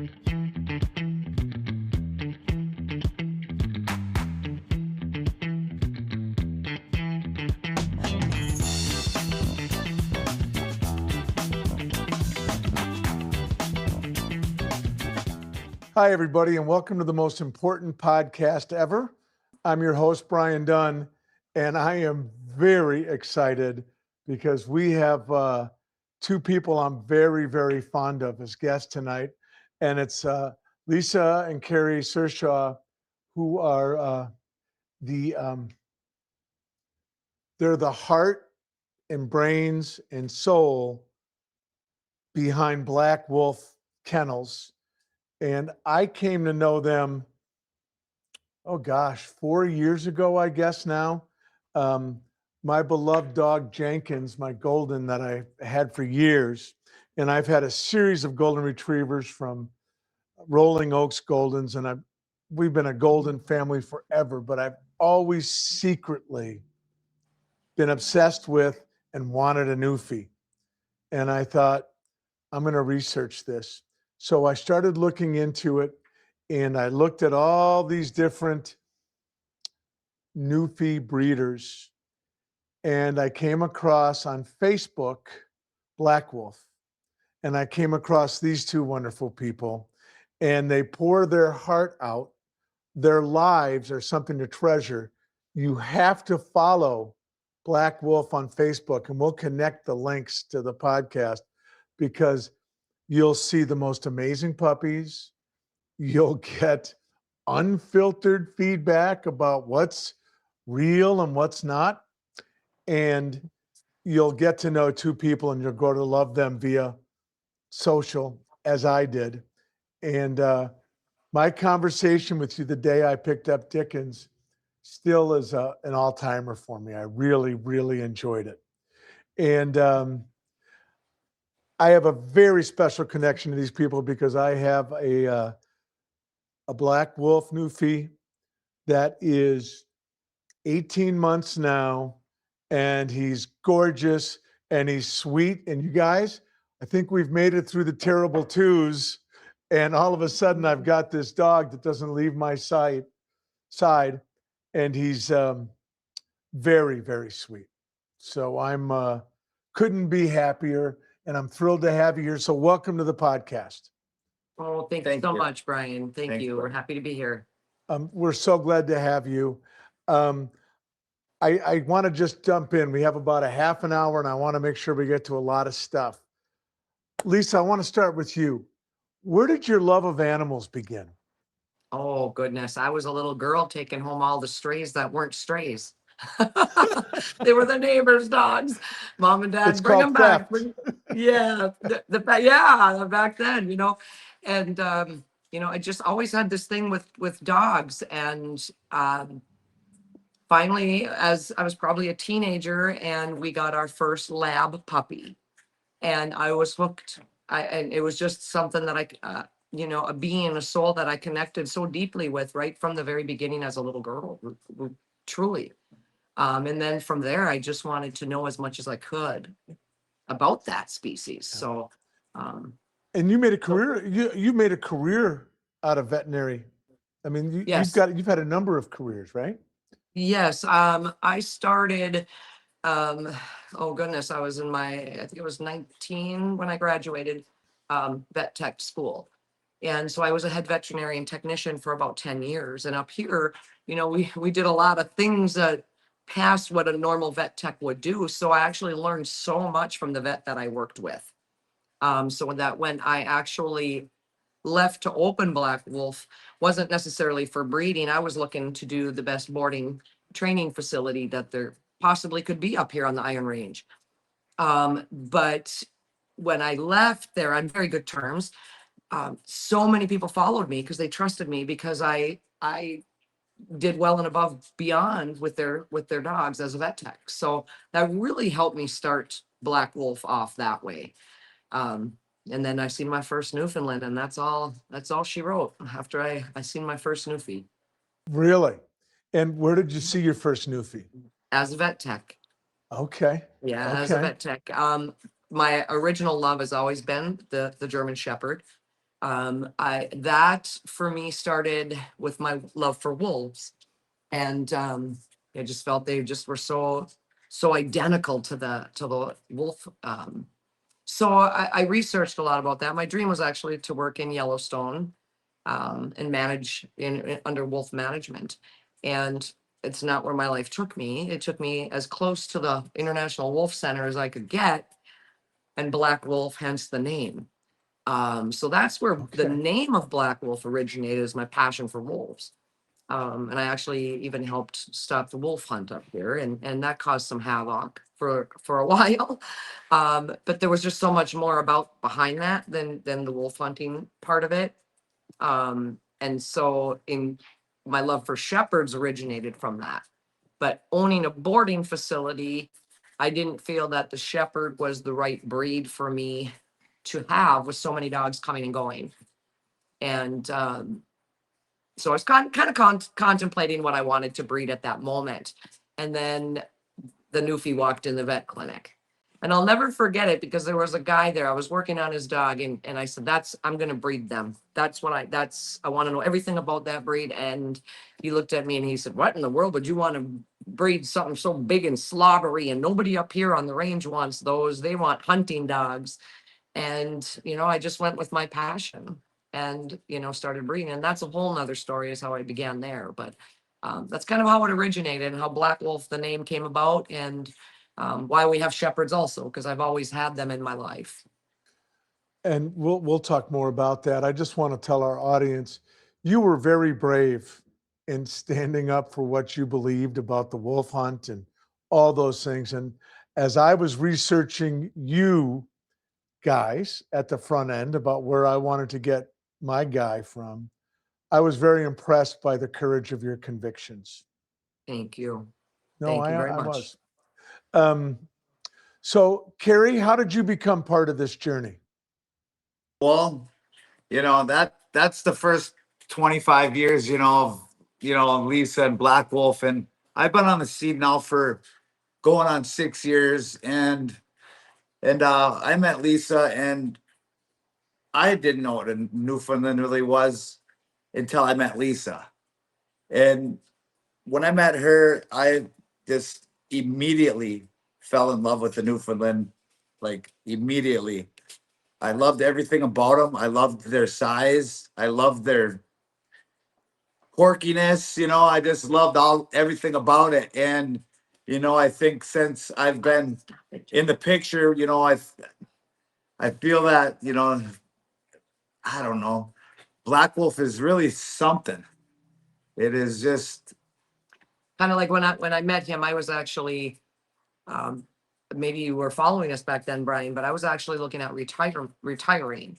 Hi, everybody, and welcome to the most important podcast ever. I'm your host, Brian Dunn, and I am very excited because we have two people I'm very, very fond of as guests tonight. And it's Lisa and Kerry Sersha, who are they're the heart and brains and soul behind Black Wolf Kennels. And I came to know them, 4 years ago, I guess now. My beloved dog Jenkins, my golden that I had for years, and I've had a series of golden retrievers from Rolling Oaks Goldens, and we've been a golden family forever, but I've always secretly been obsessed with and wanted a Newfie. And I thought, I'm going to research this. So I started looking into it, and I looked at all these different Newfie breeders, and I came across on Facebook Black Wolf, and I came across these two wonderful people, and they pour their heart out. Their lives are something to treasure. You have to follow Black Wolf on Facebook, and we'll connect the links to the podcast because you'll see the most amazing puppies. You'll get unfiltered feedback about what's real and what's not. And you'll get to know two people, and you'll grow to love them via social, as I did. And my conversation with you the day I picked up Dickens still is an all-timer for me. I really, really enjoyed it. And I have a very special connection to these people because I have a Black Wolf Newfie that is 18 months now, and he's gorgeous and he's sweet. And you guys, I think we've made it through the terrible twos, and all of a sudden I've got this dog that doesn't leave my side, and he's very, very sweet. So I'm couldn't be happier. And I'm thrilled to have you here. So welcome to the podcast. Oh, thank you so much, Brian. Thank you. We're happy to be here. We're so glad to have you. I want to just jump in. We have about a half an hour, and I want to make sure we get to a lot of stuff. Lisa, I want to start with you. Where did your love of animals begin? Oh, goodness. I was a little girl taking home all the strays that weren't strays. They were the neighbors' dogs. Mom and Dad, bring them back. Yeah, back then, and I just always had this thing with dogs. And finally, as I was probably a teenager, and we got our first lab puppy, and I was hooked. And it was just something that a being, a soul that I connected so deeply with right from the very beginning as a little girl, truly. And then from there, I just wanted to know as much as I could about that species. So, and you made a career. You made a career out of veterinary. I mean, yes. you've had a number of careers, right? Yes. I started. Oh goodness, I was I think it was 19 when I graduated vet tech school. And so I was a head veterinarian technician for about 10 years. And up here, we did a lot of things that past what a normal vet tech would do. So I actually learned so much from the vet that I worked with. So that when I actually left to open Black Wolf, wasn't necessarily for breeding. I was looking to do the best boarding training facility that there possibly could be up here on the Iron Range. But when I left there on very good terms, so many people followed me because they trusted me, because I did well and above beyond with their dogs as a vet tech. So that really helped me start Black Wolf off that way. And then I seen my first Newfoundland, and that's all she wrote after I seen my first Newfie. Really? And where did you see your first Newfie? As a vet tech. Okay. Yeah, okay. As a vet tech. My original love has always been the German Shepherd. That for me started with my love for wolves. And I just felt they just were so identical to the wolf. So I researched a lot about that. My dream was actually to work in Yellowstone, and manage under wolf management. And it's not where my life took me. It took me as close to the International Wolf Center as I could get, and Black Wolf, hence the name. So that's where the Okay. name of Black Wolf originated, is my passion for wolves. And I actually even helped stop the wolf hunt up here, and that caused some havoc for a while. But there was just so much more about behind that than the wolf hunting part of it. And so in my love for shepherds originated from that. But owning a boarding facility, I didn't feel that the shepherd was the right breed for me to have, with so many dogs coming and going. And so I was contemplating what I wanted to breed at that moment. And then the Newfie walked in the vet clinic. And I'll never forget it, because there was a guy there. I was working on his dog, and I said, I'm going to breed them. I want to know everything about that breed. And he looked at me and he said, what in the world would you want to breed something so big and slobbery? And nobody up here on the range wants those. They want hunting dogs. And, I just went with my passion and, started breeding. And that's a whole nother story, is how I began there. But that's kind of how it originated, and how Black Wolf, the name, came about, and why we have shepherds also, because I've always had them in my life. And we'll talk more about that. I just want to tell our audience, you were very brave in standing up for what you believed about the wolf hunt and all those things. And as I was researching you guys at the front end about where I wanted to get my guy from, I was very impressed by the courage of your convictions. Thank you. No, Thank you very I much. was. Um, so, Kerry, how did you become part of this journey? Well, that's the first 25 years, of Lisa and Black Wolf. And I've been on the scene now for going on 6 years. And I met Lisa, and I didn't know what a Newfoundland really was until I met Lisa. And when I met her, I just immediately fell in love with the Newfoundland, like immediately. I loved everything about them. I loved their size. I loved their quirkiness. I just loved everything about it. And I think since I've been in the picture, I feel that I don't know, Black Wolf is really something. It is just Kind of like when I met him, I was actually, um, maybe you were following us back then, Brian, but I was actually looking at retiring.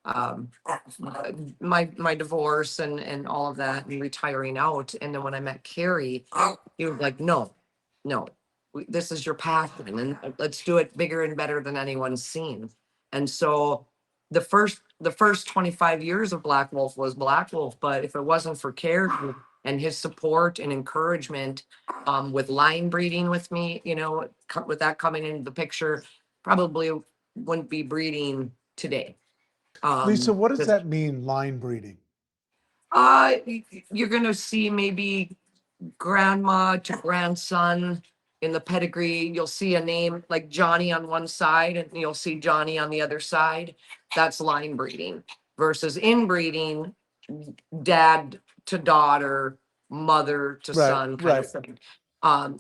Um, my divorce and all of that, and retiring out. And then when I met Carrie, he was like, no, this is your passion, and let's do it bigger and better than anyone's seen. And so the first 25 years of Black Wolf was Black Wolf. But if it wasn't for Carrie and his support and encouragement, with line breeding with me, with that coming into the picture, probably wouldn't be breeding today. Lisa, what does 'Cause, that mean, line breeding? you're gonna see maybe grandma to grandson in the pedigree. You'll see a name like Johnny on one side, and you'll see Johnny on the other side. That's line breeding. Versus inbreeding, dad to daughter, mother to Right, son kind of right. thing.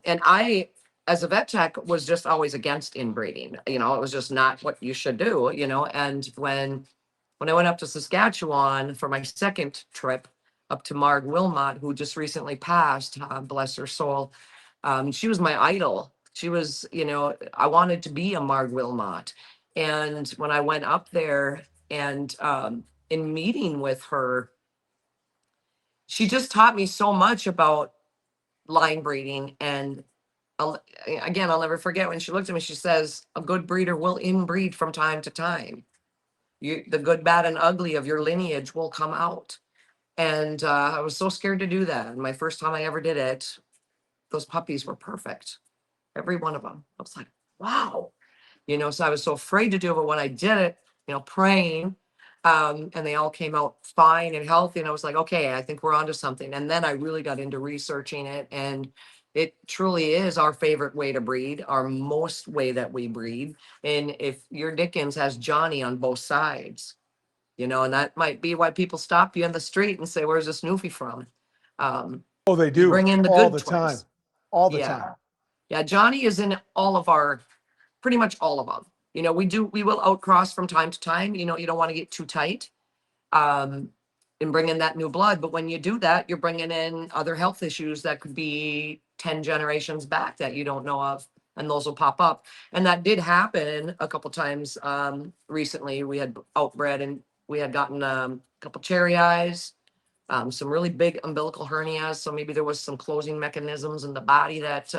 And I, as a vet tech, was just always against inbreeding. It was just not what you should do. And when I went up to Saskatchewan for my second trip up to Marg Wilmot, who just recently passed, bless her soul. She was my idol. She was, I wanted to be a Marg Wilmot. And when I went up there, and in meeting with her, she just taught me so much about line breeding. And again, I'll never forget when she looked at me, she says, a good breeder will inbreed from time to time. The good, bad, and ugly of your lineage will come out. And I was so scared to do that. And my first time I ever did it, those puppies were perfect. Every one of them. I was like, wow. So I was so afraid to do it. But when I did it, praying, And they all came out fine and healthy. And I was like, okay, I think we're onto something. And then I really got into researching it, and it truly is our favorite way to breed, our most way that we breed. And if your Dickens has Johnny on both sides, you know, and that might be why people stop you in the street and say, where's this Newfie from? Oh, they You do bring in the all good the time, twins. all the Yeah. time. Yeah, Johnny is in all of our, pretty much all of them. You know, we will outcross from time to time. You know, you don't want to get too tight and bring in that new blood. But when you do that, you're bringing in other health issues that could be 10 generations back that you don't know of, and those will pop up. And that did happen a couple times recently. We had outbred, and we had gotten a couple cherry eyes, some really big umbilical hernias. So maybe there was some closing mechanisms in the body that,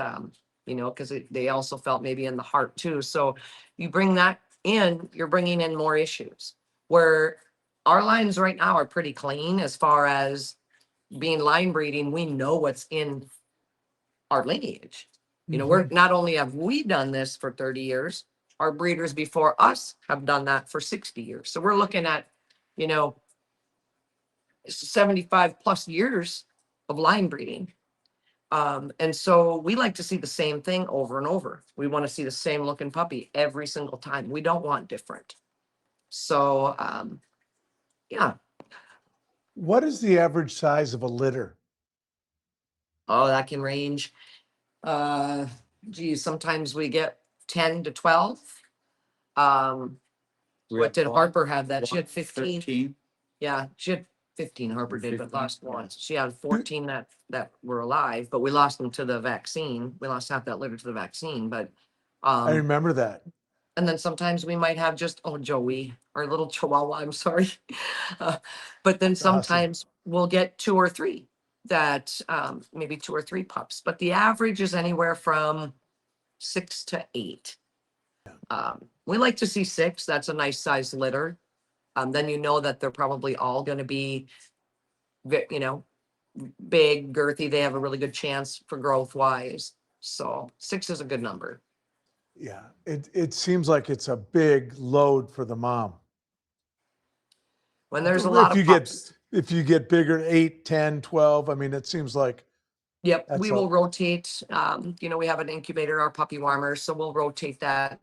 you know, because they also felt maybe in the heart too. So you bring that in, you're bringing in more issues. Where our lines right now are pretty clean as far as being line breeding. We know what's in our lineage. You know, we're not only have we done this for 30 years, our breeders before us have done that for 60 years. So we're looking at, you know, 75 plus years of line breeding. And so we like to see the same thing over and over. We want to see the same looking puppy every single time. We don't want different. So, yeah. What is the average size of a litter? Oh, that can range. Geez, sometimes we get 10 to 12. What did Harper have that? She had 15. 13. Yeah, she had 15, Harper did, but 15, lost yeah. one. She had 14 that were alive, but we lost them to the vaccine. We lost half that litter to the vaccine, but I remember that. and then sometimes we might have just, oh, Joey, our little Chihuahua, I'm sorry. But then sometimes we'll get 2 or 3 that, maybe 2 or 3 pups, but the average is anywhere from 6 to 8. We like to see 6. That's a nice size litter. Then you know that they're probably all going to be, you know, big, girthy. They have a really good chance for growth wise. So 6 is a good number. Yeah, it seems like it's a big load for the mom. When there's a lot of pups. If you get bigger, 8, 10, 12, I mean, it seems like. Yep, That's we will rotate. You know, we have an incubator, our puppy warmer, so we'll rotate that.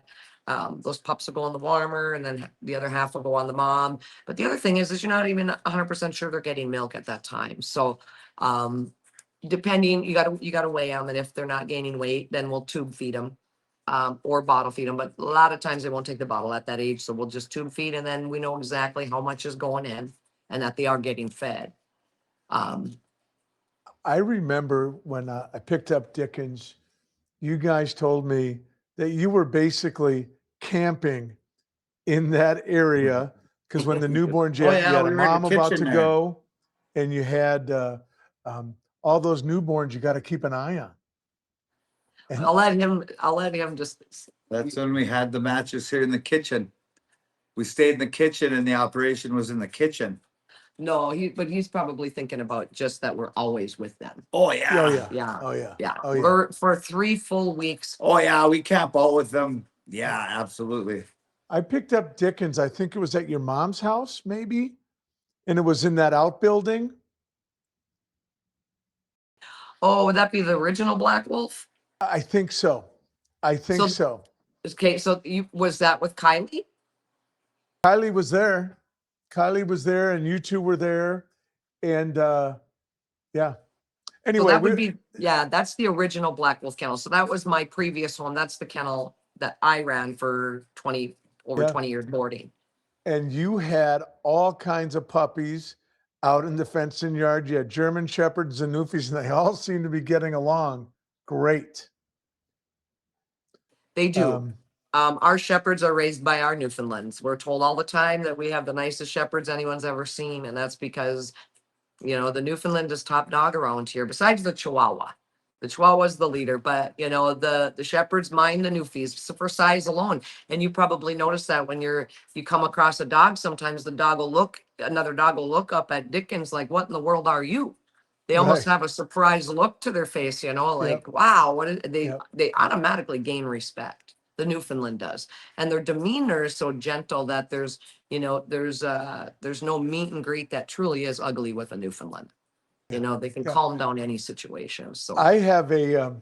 Those pups will go in the warmer, and then the other half will go on the mom. But the other thing is you're not even 100% sure they're getting milk at that time. So, depending, you gotta weigh them, and if they're not gaining weight, then we'll tube feed them, or bottle feed them. But a lot of times they won't take the bottle at that age, so we'll just tube feed, and then we know exactly how much is going in, and that they are getting fed. I remember when I picked up Dickens, you guys told me that you were basically camping in that area because when the newborns, you Oh, had, you yeah, had we a were in the mom about to kitchen there. go, and you had all those newborns you got to keep an eye on. And I'll let him just, That's when we had the matches here in the kitchen. We stayed in the kitchen and the operation was in the kitchen. no, but he's probably thinking about just that we're always with them. Oh, oh yeah. yeah, Yeah. oh yeah, Yeah, oh yeah. we're for 3 full weeks. Oh, yeah. We camp out with them. Yeah, absolutely. I picked up Dickens. I think it was at your mom's house, maybe, and it was in that outbuilding. Oh, would that be the original Black Wolf? I think so. I think So- so. Okay, so was that with Kylie? Kylie was there. Kylie was there, and you two were there, and yeah. So Anyway, that would be, yeah, that's the original Black Wolf kennel. So that was my previous one. That's the kennel that I ran for over Yeah. 20 years boarding. and you had all kinds of puppies out in the fenced-in yard. You had German Shepherds and Newfies, and they all seem to be getting along great. They do. Our shepherds are raised by our Newfoundlands. We're told all the time that we have the nicest shepherds anyone's ever seen. And that's because, you know, the Newfoundland is top dog around here, besides the Chihuahua. The Chihuahua is the leader, but you know, the shepherds mind the Newfies for size alone. And you probably notice that when you come across a dog, sometimes another dog will look up at Dickens like, what in the world are you? They almost Right. have a surprised look to their face, you know, like, Yep. wow, what is, Yep. they automatically gain respect. the Newfoundland does. And their demeanor is so gentle that there's no meet and greet that truly is ugly with a Newfoundland. They can Yeah. calm down any situation. So I have a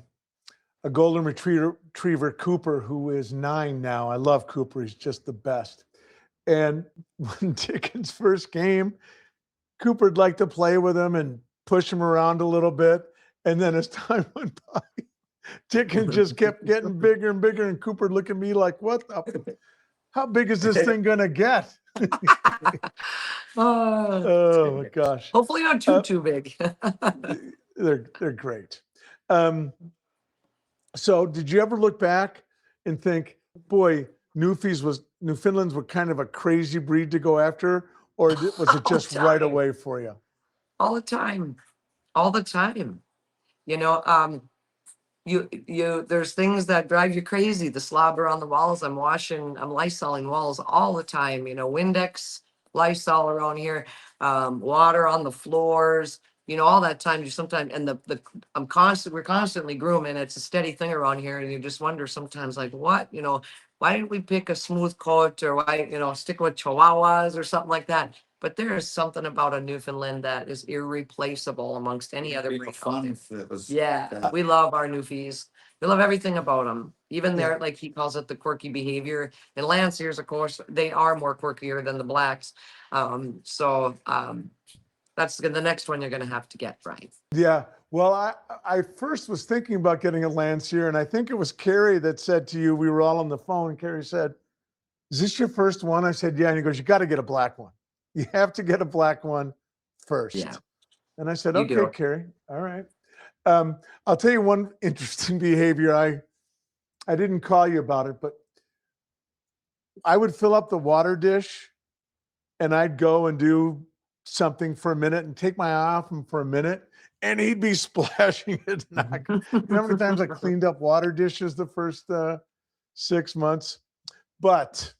golden retriever, Cooper, who is 9 now. I love Cooper. He's just the best. And when Dickens first came, Cooper'd like to play with him and push him around a little bit. And then as time went by, Dickens just kept getting bigger and bigger. And Cooper'd look at me like, how big is this thing going to get? Oh my gosh. Hopefully not too big. They're great. So did you ever look back and think, boy, Newfoundlands were kind of a crazy breed to go after, or was it just right away for you? All the time. There's things that drive you crazy. The slobber on the walls. I'm Lysoling walls all the time. Windex, Lysol around here, water on the floors. All that time. And we're constantly grooming. It's a steady thing around here, and you just wonder sometimes, like, what, why didn't we pick a smooth coat, or why, stick with Chihuahuas or something like that? But there is something about a Newfoundland that is irreplaceable amongst any other breed. Yeah, we love our Newfies. We love everything about them. Even their, like he calls it, the quirky behavior. And Lanciers, of course, they are more quirkier than the blacks. That's the next one you're going to have to get, right? Yeah. Well, I first was thinking about getting a Lancier, and I think it was Kerry that said to you, we were all on the phone, and Kerry said, is this your first one? I said, yeah. And he goes, you got to get a black one. You have to get a black one first. Yeah. And I said, You okay, do. Kerry. All right. I'll tell you one interesting behavior. I didn't call you about it, but I would fill up the water dish and I'd go and do something for a minute and take my eye off him for a minute, and he'd be splashing it. You know how many times I cleaned up water dishes the first 6 months? But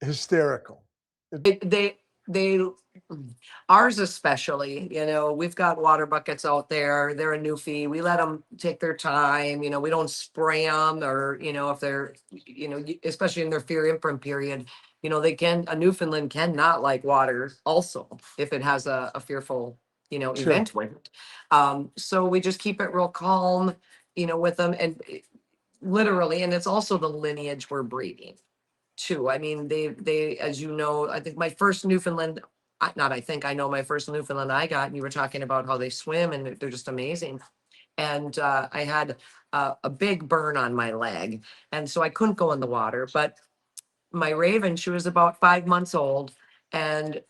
hysterical. They ours especially, we've got water buckets out there. They're a Newfie. We let them take their time. We don't spray them, or if they're, especially in their fear imprint period, a Newfoundland cannot like water also if it has a fearful, event with it. So we just keep it real calm, with them, and literally, and it's also the lineage we're breeding too. I mean, they, as I think my first Newfoundland, I know my first Newfoundland I got, and you were talking about how they swim and they're just amazing. And I had a big burn on my leg, and so I couldn't go in the water. But my Raven, she was about 5 months old, and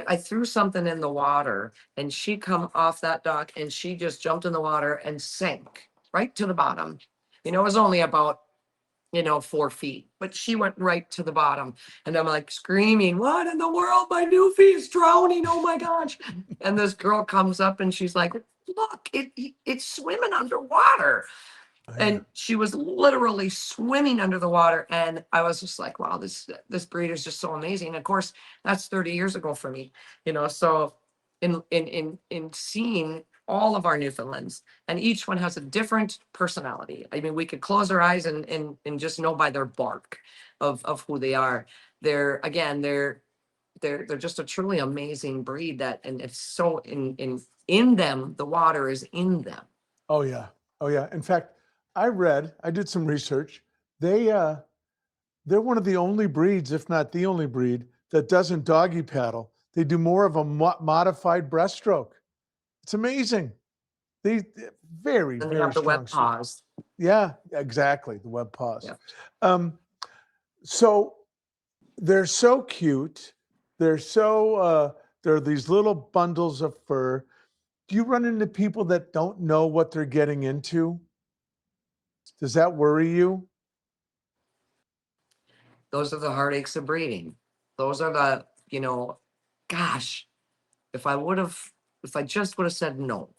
I threw something in the water, and she come off that dock, and she just jumped in the water and sank right to the bottom. It was only about 4 feet, but she went right to the bottom, and I'm like screaming, what in the world? My Newfie is drowning. Oh my gosh. And this girl comes up and she's like, look, it's swimming underwater. And she was literally swimming under the water. And I was just like, wow, this breed is just so amazing. And of course, that's 30 years ago for me, so in seeing all of our Newfoundlands, and each one has a different personality. I mean, we could close our eyes and just know by their bark of who they are. They're just a truly amazing breed, and it's so in them, the water is in them. Oh yeah. In fact, I did some research. They're one of the only breeds, if not the only breed, that doesn't doggy paddle. They do more of a modified breaststroke. It's amazing. They very, And they very have the strong. web paws. Yeah, exactly. The web paws. Yeah. So they're so cute. They're these little bundles of fur. Do you run into people that don't know what they're getting into? Does that worry you? Those are the heartaches of breeding. Those are the, gosh, if I just would have said no.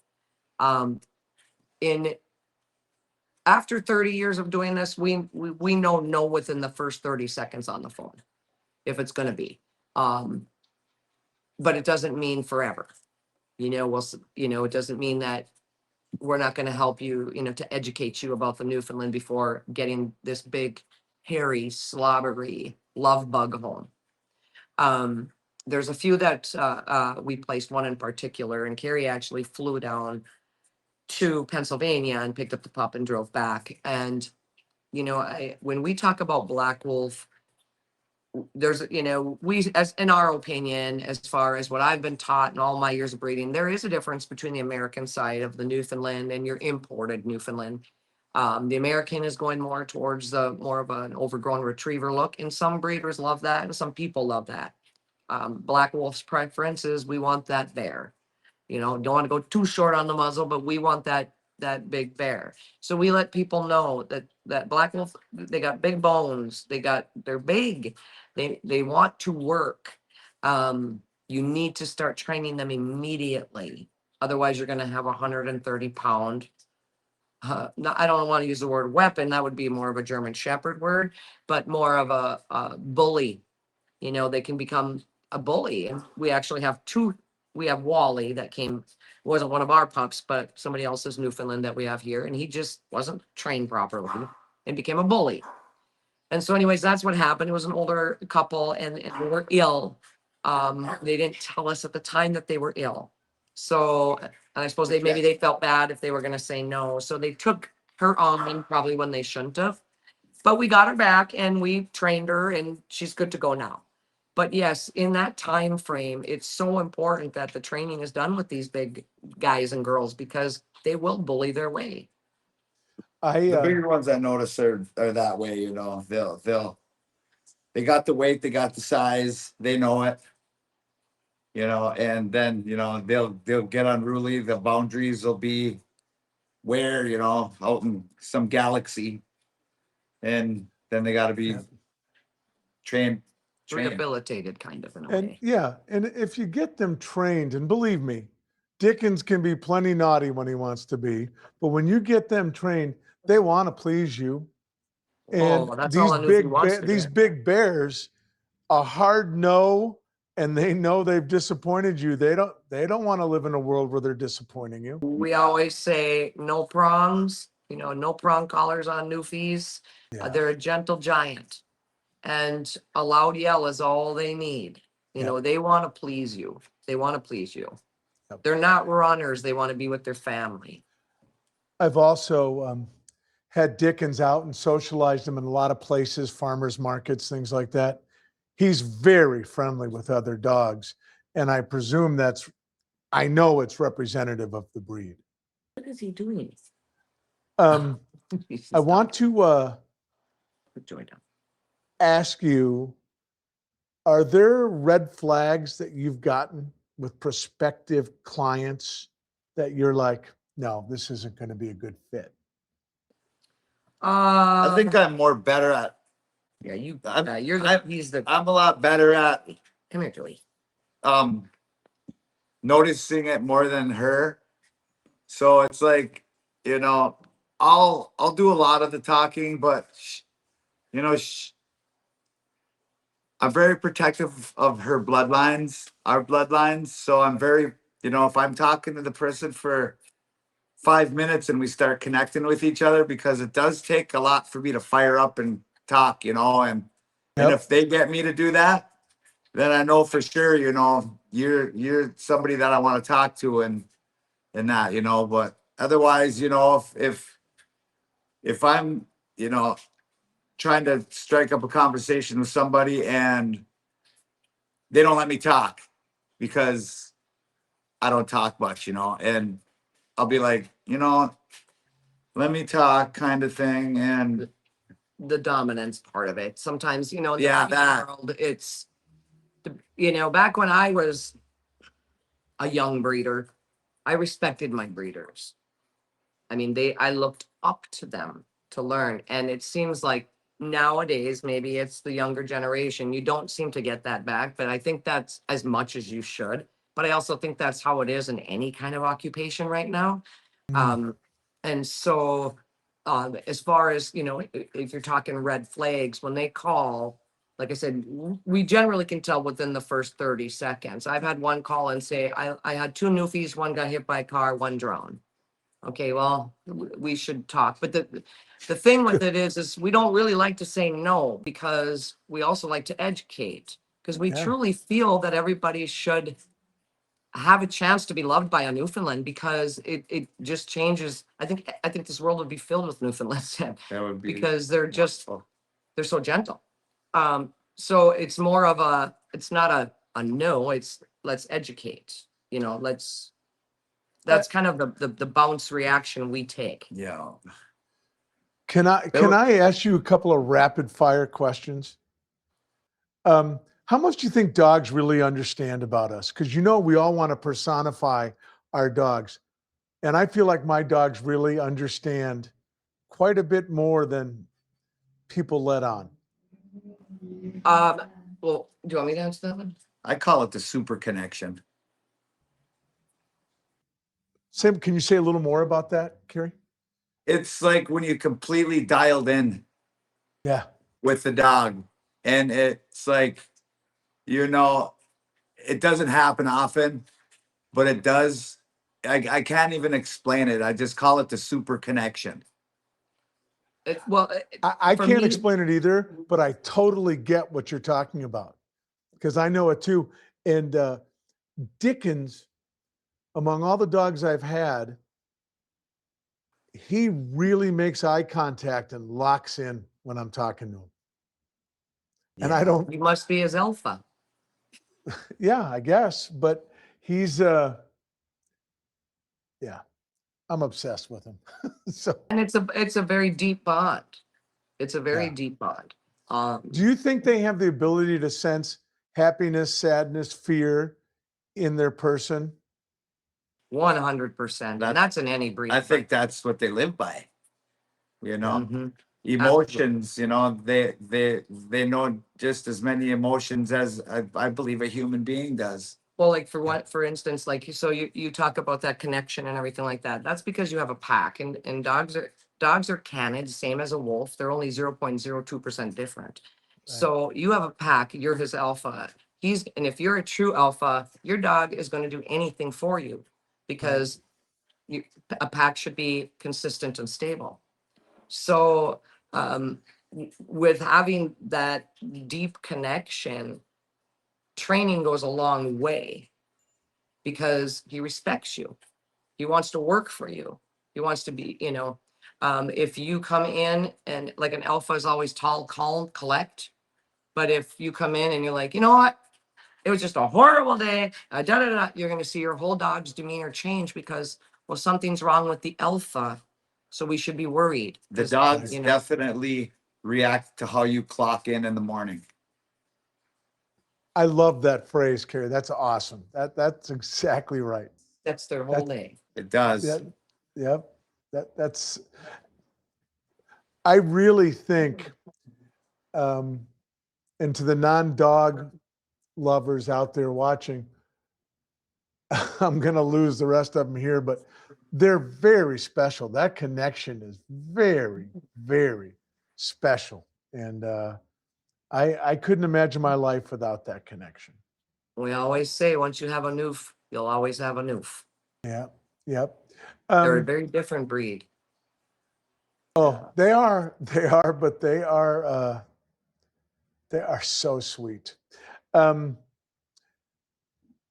After 30 years of doing this, we know no within the first 30 seconds on the phone, if it's going to be. But it doesn't mean forever. It doesn't mean that we're not going to help you, to educate you about the Newfoundland before getting this big, hairy, slobbery love bug home. There's a few that we placed, one in particular, and Carrie actually flew down to Pennsylvania and picked up the pup and drove back. And, when we talk about Black Wolf, there's, we, as in our opinion, as far as what I've been taught in all my years of breeding, there is a difference between the American side of the Newfoundland and your imported Newfoundland. The American is going more towards the more of an overgrown retriever look, and some breeders love that, and some people love that. Black Wolf's preference is we want that bear. Don't want to go too short on the muzzle, but we want that big bear. So we let people know that Black Wolf, they got big bones, they're big, they want to work. You need to start training them immediately. Otherwise, you're going to have a 130-pound. No, I don't want to use the word weapon. That would be more of a German Shepherd word, but more of a bully. They can become a bully. And we actually have two. We have Wally that wasn't one of our pups, but somebody else's Newfoundland that we have here. And he just wasn't trained properly and became a bully. And so anyways, that's what happened. It was an older couple and they were ill. They didn't tell us at the time that they were ill. So, and I suppose maybe they felt bad if they were going to say no. So they took her on probably when they shouldn't have. But we got her back and we trained her and she's good to go now. But yes, in that time frame, it's so important that the training is done with these big guys and girls because they will bully their way. The bigger ones I notice are that way, they got the weight, they got the size, they know it, and then, they'll get unruly. The boundaries will be where, out in some galaxy. And then they got to be trained. Rehabilitated kind of in a And way. yeah, and if you get them trained, and believe me, Dickens can be plenty naughty when he wants to be, but when you get them trained, they want to please you. And That's all I knew if he wants to these get. big bears, a hard no, and they know they've disappointed you. They don't want to live in a world where they're disappointing you. We always say no prongs, no prong collars on Newfies. Yeah. They're a gentle giant. And a loud yell is all they need. They want to please you. They want to please you. Yep. They're not runners. They want to be with their family. I've also had Dickens out and socialized him in a lot of places, farmers markets, things like that. He's very friendly with other dogs. And I presume I know it's representative of the breed. What is he doing? I want to Join them. ask you, are there red flags that you've gotten with prospective clients that you're like, no, this isn't going to be a good fit? I think I'm more better at. Yeah, he's I'm a lot better at. Come here, Joey. Noticing it more than her. So it's like, I'll do a lot of the talking, but I'm very protective of her bloodlines, our bloodlines. So I'm very, if I'm talking to the person for 5 minutes and we start connecting with each other, because it does take a lot for me to fire up and talk, and if they get me to do that, then I know for sure, you're somebody that I want to talk to and that, but otherwise, if I'm, trying to strike up a conversation with somebody and they don't let me talk because I don't talk much, and I'll be like, let me talk kind of thing. And the dominance part of it. Sometimes, in the that world, it's, back when I was a young breeder, I respected my breeders. I mean, I looked up to them to learn. And it seems like nowadays, maybe it's the younger generation, you don't seem to get that back, but I think that's as much as you should. But I also think that's how it is in any kind of occupation right now. And so, as far as, if you're talking red flags, when they call, like I said, we generally can tell within the first 30 seconds. I've had one call and say, I had two Newfies, one got hit by a car, one drowned. Okay, well, we should talk, but the thing with it is we don't really like to say no because we also like to educate. Because we Yeah. truly feel that everybody should have a chance to be loved by a Newfoundland because it just changes. I think this world would be filled with Newfoundlands That would be because they're just, wonderful. they're so gentle. So it's more of it's not a no, it's let's educate, you know, that's kind of the bounce reaction we take. Yeah. Can I ask you a couple of rapid fire questions? How much do you think dogs really understand about us? Because you know we all want to personify our dogs. And I feel like my dogs really understand quite a bit more than people let on. Well, do you want me to answer that one? I call it the super connection. Sam, can you say a little more about that, Kerry? It's like when you completely dialed in Yeah. with the dog, and it's like, you know, it doesn't happen often, but it does. I can't even explain it. I just call it the super connection. I For can't me- explain it either, but I totally get what you're talking about because I know it too. And Dickens, among all the dogs I've had, he really makes eye contact and locks in when I'm talking to him. And I don't, You must be his alpha. yeah, I guess, but he's, yeah, I'm obsessed with him. So, And it's a very deep bond. It's a very Yeah. deep bond. do you think they have the ability to sense happiness, sadness, fear in their person? 100%. And that's in any breed. I think that's what they live by. You know, Mhm. emotions. You know, they know just as many emotions as I believe a human being does. Well, like for instance, like so you talk about that connection and everything like that. That's because you have a pack, and dogs are canid, same as a wolf. They're only 0.02% different. So you have a pack, you're his alpha. And if you're a true alpha, your dog is going to do anything for you because a pack should be consistent and stable. So with having that deep connection, training goes a long way because he respects you. He wants to work for you. He wants to be, if you come in and like an alpha is always tall, calm, collect. But if you come in and you're like, you know what? It was just a horrible day. You're going to see your whole dog's demeanor change because, well, something's wrong with the alpha. So we should be worried. The 'Cause, dogs you know, definitely react to how you clock in the morning. I love that phrase, Kerry. That's awesome. That's exactly right. that's their whole day. It does. Yeah, yep. That's. I really think, and to the non-dog lovers out there watching, I'm going to lose the rest of them here, but they're very special. That connection is very, very special, and I couldn't imagine my life without that connection. We always say once you have a noof, you'll always have a noof. Yeah. Yep. They're a very different breed. Oh, they are, but they are so sweet.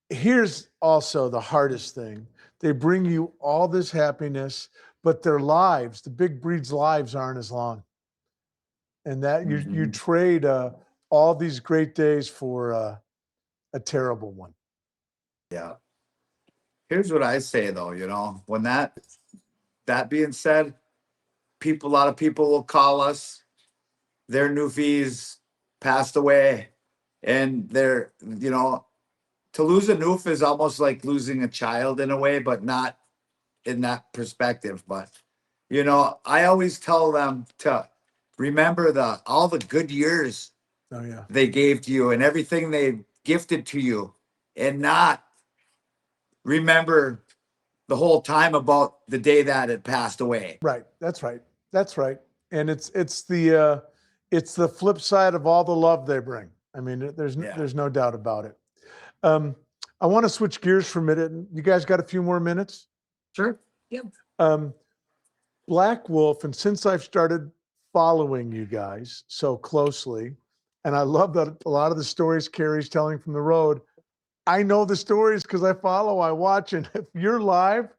Here's also the hardest thing. They bring you all this happiness, but their lives, the big breeds' lives aren't as long. And that you trade all these great days for a terrible one. Yeah. Here's what I say though, when that being said, a lot of people will call us, their newfies passed away, and to lose a noof is almost like losing a child in a way, but not in that perspective. But I always tell them to remember all the good years Oh yeah. they gave to you and everything they gifted to you, and not remember the whole time about the day that it passed away. Right. That's right. That's right. And it's the flip side of all the love they bring. I mean, there's no doubt about it. I want to switch gears for a minute. You guys got a few more minutes? Sure. Yep. Um, Black Wolf, and since I've started following you guys so closely, and I love that a lot of the stories Kerry's telling from the road, I know the stories because I follow, I watch, and if you're live,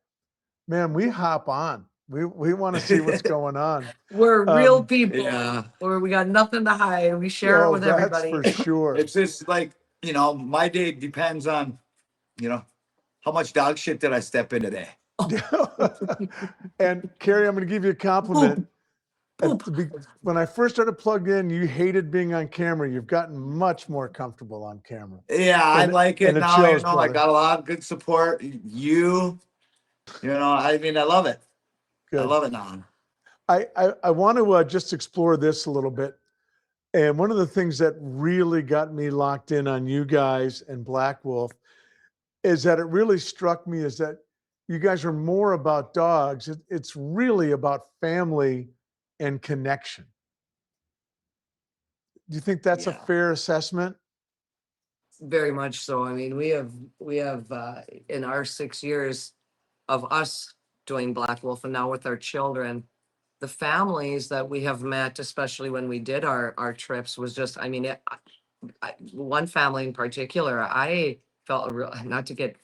man, we hop on. We want to see what's going on. We're real Um, people. Yeah. Or we got nothing to hide. We share it oh, with that's everybody. for sure. It's just like, my day depends on, how much dog shit did I step in today? And Kerry, I'm going to give you a compliment. Poop. When I first started plugged in, you hated being on camera. You've gotten much more comfortable on camera. Yeah, I And- like it and it now. shows, I brother. got a lot of good support. I mean, I love it. I Good. love it now. I want to just explore this a little bit. And one of the things that really got me locked in on you guys and Black Wolf is that it really struck me is that you guys are more about dogs. It's really about family and connection. Do you think that's a Yeah. fair assessment? Very much so. I mean, we have in our 6 years of us doing Black Wolf and now with our children, the families that we have met, especially when we did our trips, was just, I mean, one family in particular, I felt a real, not to get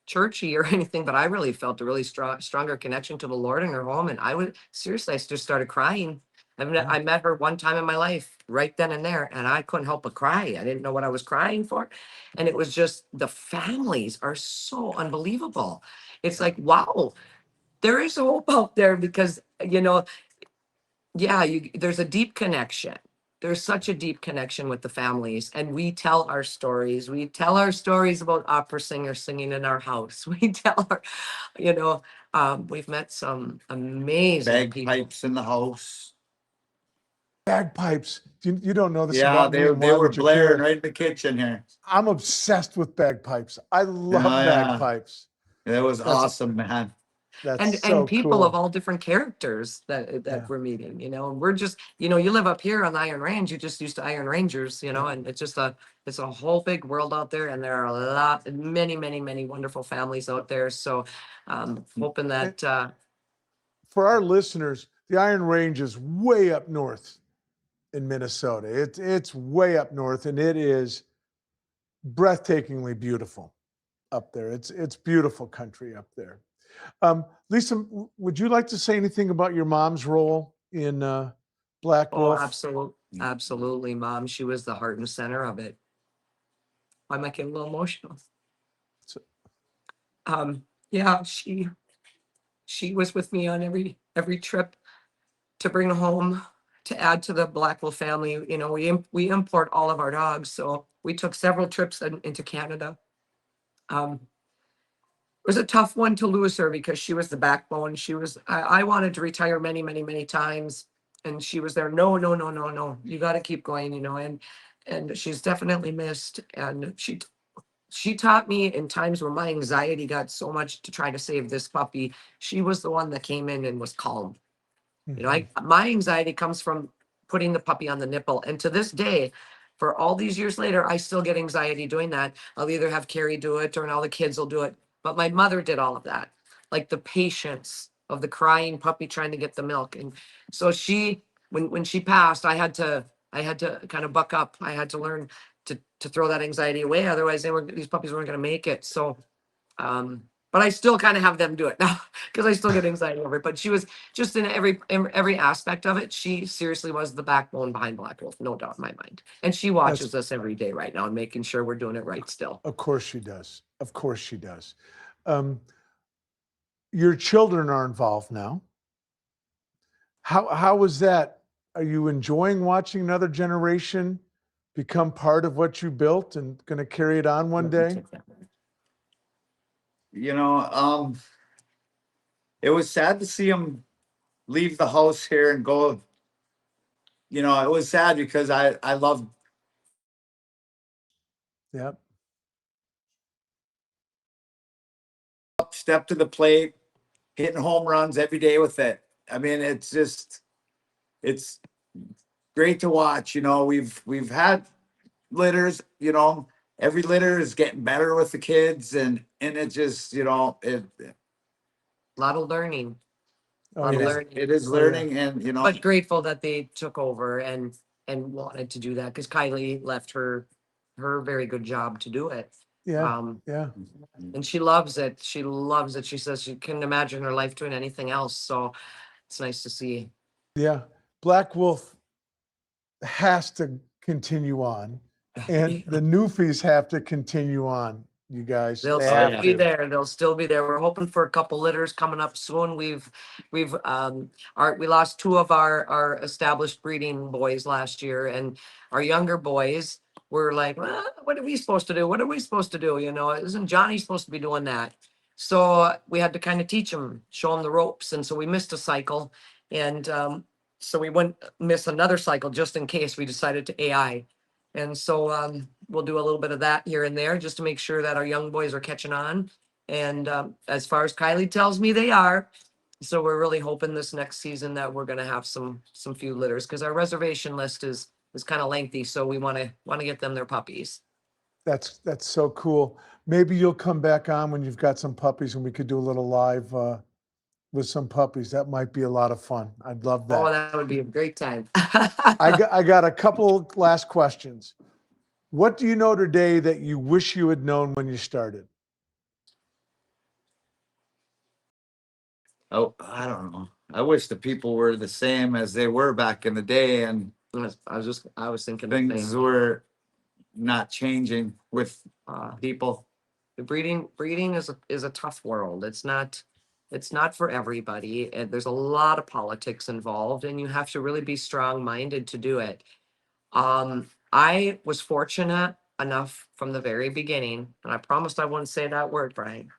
churchy or anything, but I really felt a really stronger connection to the Lord in her home. And I would seriously, I just started crying. I mean, I met her one time in my life, right then and there, and I couldn't help but cry. I didn't know what I was crying for. And it was just the families are so unbelievable. It's like, wow, there is hope out there because, yeah, there's a deep connection. There's such a deep connection with the families, and we tell our stories. We tell our stories about opera singers singing in our house. We tell our, you know, we've met some amazing people. Bagpipes in the house. Bagpipes. You don't know this Yeah, about me, they, and they why were would you care? blaring right in the kitchen here. I'm obsessed with bagpipes. I love Oh, yeah. bagpipes. It was That's- awesome, man. That's And so people cool. of all different characters that Yeah. we're meeting, and we're just, you live up here on the Iron Range, you just used to Iron Rangers, and it's just it's a whole big world out there, and there are many, many, many wonderful families out there. So hoping that For our listeners, the Iron Range is way up north in Minnesota. It's way up north, and it is breathtakingly beautiful up there. It's beautiful country up there. Lisa, would you like to say anything about your mom's role in Black oh, Wolf? absolutely, Mom, she was the heart and center of it. I might get a little emotional. So- Yeah, she was with me on every trip to bring home to add to the Blackwell family. We import all of our dogs, so we took several trips into Canada. It was a tough one to lose her because she was the backbone. I wanted to retire many, many, many times, and she was there. No, no, no, no, no. You got to keep going, and she's definitely missed. And she taught me in times where my anxiety got so much to try to save this puppy. She was the one that came in and was calm. My anxiety comes from putting the puppy on the nipple. And to this day, for all these years later, I still get anxiety doing that. I'll either have Carrie do it or all the kids will do it. But my mother did all of that, like the patience of the crying puppy trying to get the milk. And so when she passed, I had to kind of buck up. I had to learn to throw that anxiety away. Otherwise, these puppies weren't going to make it. So, but I still kind of have them do it now because I still get anxiety over it. But she was just in every aspect of it. She seriously was the backbone behind Black Wolf, no doubt in my mind. And she watches us every day right now and making sure we're doing it right still. Of course she does. Of course she does. Your children are involved now. How was that? Are you enjoying watching another generation become part of what you built and going to carry it on one day? It was sad to see him leave the house here and go. It was sad because I loved. Yep. Step to the plate, hitting home runs every day with it. I mean, it's great to watch. We've had litters. Every litter is getting better with the kids, and it just it A lot of learning. Oh, I'm yeah. learning. It is Oh, yeah. learning, and you know, But grateful that they took over and wanted to do that because Kylie left her very good job to do it. Yeah. Um, Yeah. and she loves it. She loves it. She says she couldn't imagine her life doing anything else. So it's nice to see. Yeah. Black Wolf has to continue on, and the Newfies have to continue on. You guys, They'll they still have be to. there. They'll still be there. We're hoping for a couple litters coming up soon. We lost two of our established breeding boys last year, and our younger boys were like, "Well, what are we supposed to do? What are we supposed to do? You know, isn't Johnny supposed to be doing that?" So we had to kind of teach them, show them the ropes, and so we missed a cycle, and so we wouldn't miss another cycle just in case we decided to AI. And so we'll do a little bit of that here and there just to make sure that our young boys are catching on. And as far as Kylie tells me, they are. So we're really hoping this next season that we're going to have some few litters because our reservation list is kind of lengthy. So we want to get them their puppies. That's so cool. Maybe you'll come back on when you've got some puppies, and we could do a little live with some puppies. That might be a lot of fun. I'd love that. Oh, that would be a great time. I got a couple last questions. What do you know today that you wish you had known when you started? oh, I don't know. I wish the people were the same as they were back in the day, and I was thinking the things same. were not changing with people. The breeding is a tough world. It's not for everybody. And there's a lot of politics involved, and you have to really be strong-minded to do it. I was fortunate enough from the very beginning, and I promised I wouldn't say that word, Brian.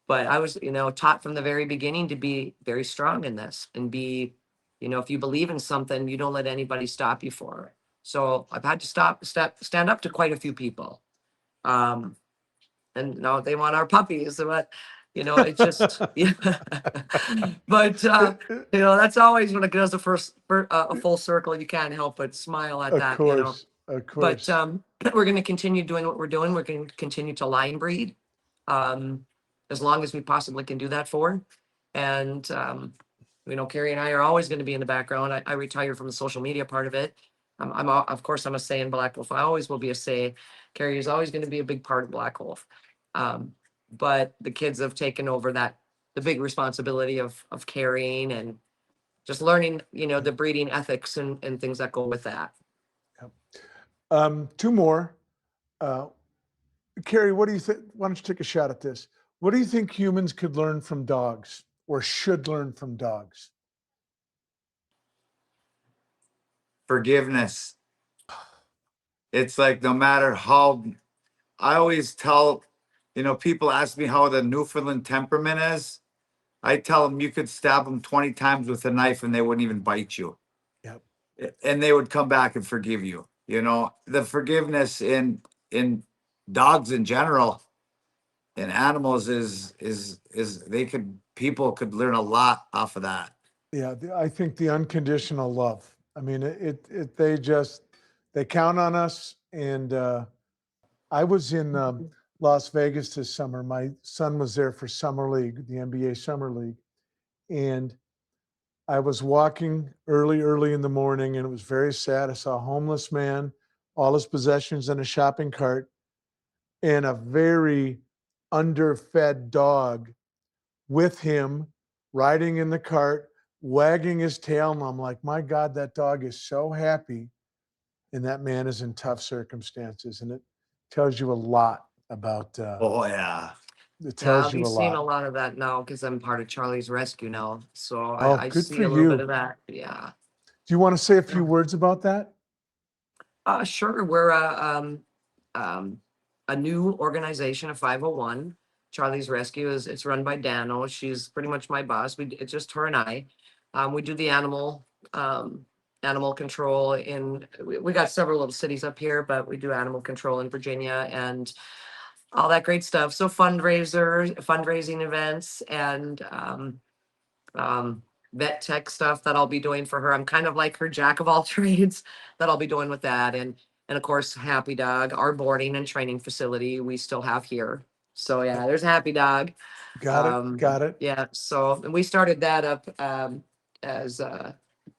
But I was, taught from the very beginning to be very strong in this and be, if you believe in something, you don't let anybody stop you for it. So I've had to stand up to quite a few people. Um, and now they want our puppies, but it just, yeah. But that's always when it goes a full circle, you can't help but smile at Of that, course, of But course. we're going to continue doing what we're doing. We're going to continue to line breed, as long as we possibly can do that for. And Carrie and I are always going to be in the background. I retired from the social media part of it. Of course, I'm a say in Black Wolf. I always will be a say. Carrie is always going to be a big part of Black Wolf. But the kids have taken over the big responsibility of carrying and just learning, the breeding ethics and things that go with that. Two more. Kerry, what do you think? Why don't you take a shot at this? What do you think humans could learn from dogs or should learn from dogs? Forgiveness. It's like no matter how, I always tell, people ask me how the Newfoundland temperament is. I tell them you could stab them 20 times with a knife and they wouldn't even bite you. Yep. And they would come back and forgive you. The forgiveness in dogs in general and animals is people could learn a lot off of that. Yeah, I think the unconditional love. I mean, they count on us. And I was in Las Vegas this summer. My son was there for Summer League, the NBA Summer League. And I was walking early in the morning, and it was very sad. I saw a homeless man, all his possessions in a shopping cart, and a very underfed dog with him riding in the cart, wagging his tail. And I'm like, my God, that dog is so happy. And that man is in tough circumstances. And it tells you a lot about, Oh yeah. it Yeah, tells I'll you be a seeing a lot. lot of that now because I'm part of Charlie's Rescue now. So Oh, I good see for a little bit you. of that. Yeah. Do you want to say a Yeah. few words about that? Sure. We're a new organization, a 501. Charlie's Rescue it's run by Dano. She's pretty much my boss. It's just her and I. We do the animal control we got several little cities up here, but we do animal control in Virginia and all that great stuff. So fundraising events and vet tech stuff that I'll be doing for her. I'm kind of like her jack of all trades that I'll be doing with that. And of course, Happy Dog, our boarding and training facility we still have here. So yeah, there's Happy Dog. Got it. Got it. Yeah, so, and we started that up as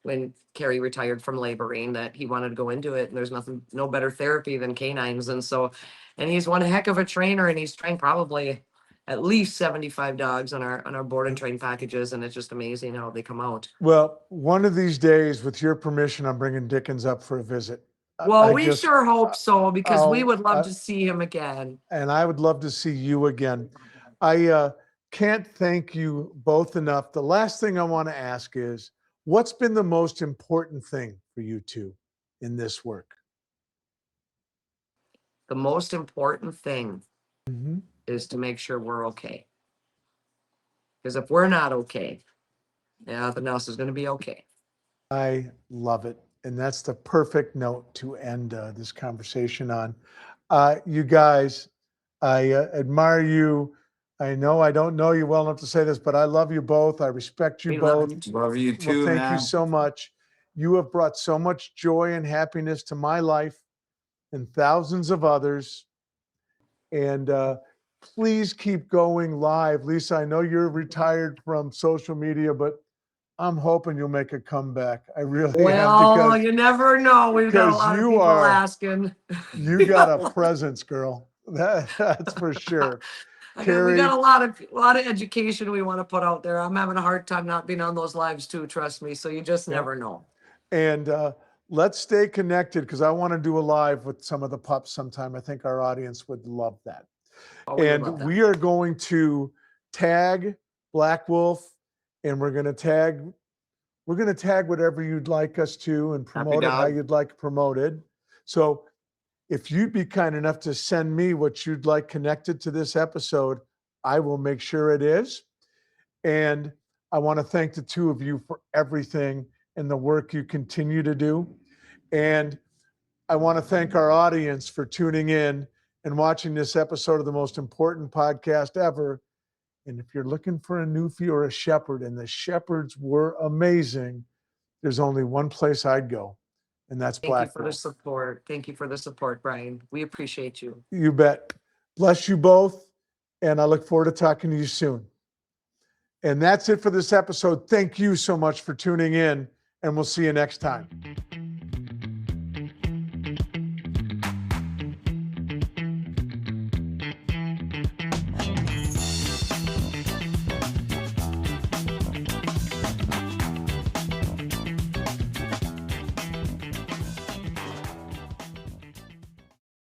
when Kerry retired from laboring, that he wanted to go into it, and there's no better therapy than canines. And so, and he's one heck of a trainer, and he's trained probably at least 75 dogs on our board and train packages, and it's just amazing how they come out. Well, one of these days, with your permission, I'm bringing Dickens up for a visit. Well, I we just- sure hope so, because we I'll- would love to see him again. and I would love to see you again. I can't thank you both enough. The last thing I want to ask is, what's been the most important thing for you two in this work? The most important thing Mhm. is to make sure we're okay. Because if we're not okay, nothing else is going to be okay. I love it. And that's the perfect note to end this conversation on. You guys, I admire you. I know I don't know you well enough to say this, but I love you both. I respect you We love both. you. Love you Well, too, thank man. you so much. You have brought so much joy and happiness to my life and thousands of others. And please keep going live. Lisa, I know you're retired from social media, but I'm hoping you'll make a comeback. I really am, Well, because you never know. We've got a because lot of you people are- asking. you got a presence, girl. That's for sure. We Kerry, got a lot of education we want to put out there. I'm having a hard time not being on those lives too, trust me. So you just Yeah. never know. and let's stay connected, because I want to do a live with some of the pups sometime. I think our audience would love that. Oh, we would And love that. we are going to tag Black Wolf, and we're going to tag whatever you'd like us to, and promote it how Dog. you'd like promoted. So if you'd be kind enough to send me what you'd like connected to this episode, I will make sure it is. And I want to thank the two of you for everything and the work you continue to do. And I want to thank our audience for tuning in and watching this episode of the most important podcast ever. And if you're looking for a Newfie or a Shepherd, and the Shepherds were amazing, there's only one place I'd go, and that's Thank you Black for the Wolf. support. Thank you for the support, Brian. We appreciate you. You bet. Bless you both, and I look forward to talking to you soon. And that's it for this episode. Thank you so much for tuning in, and we'll see you next time.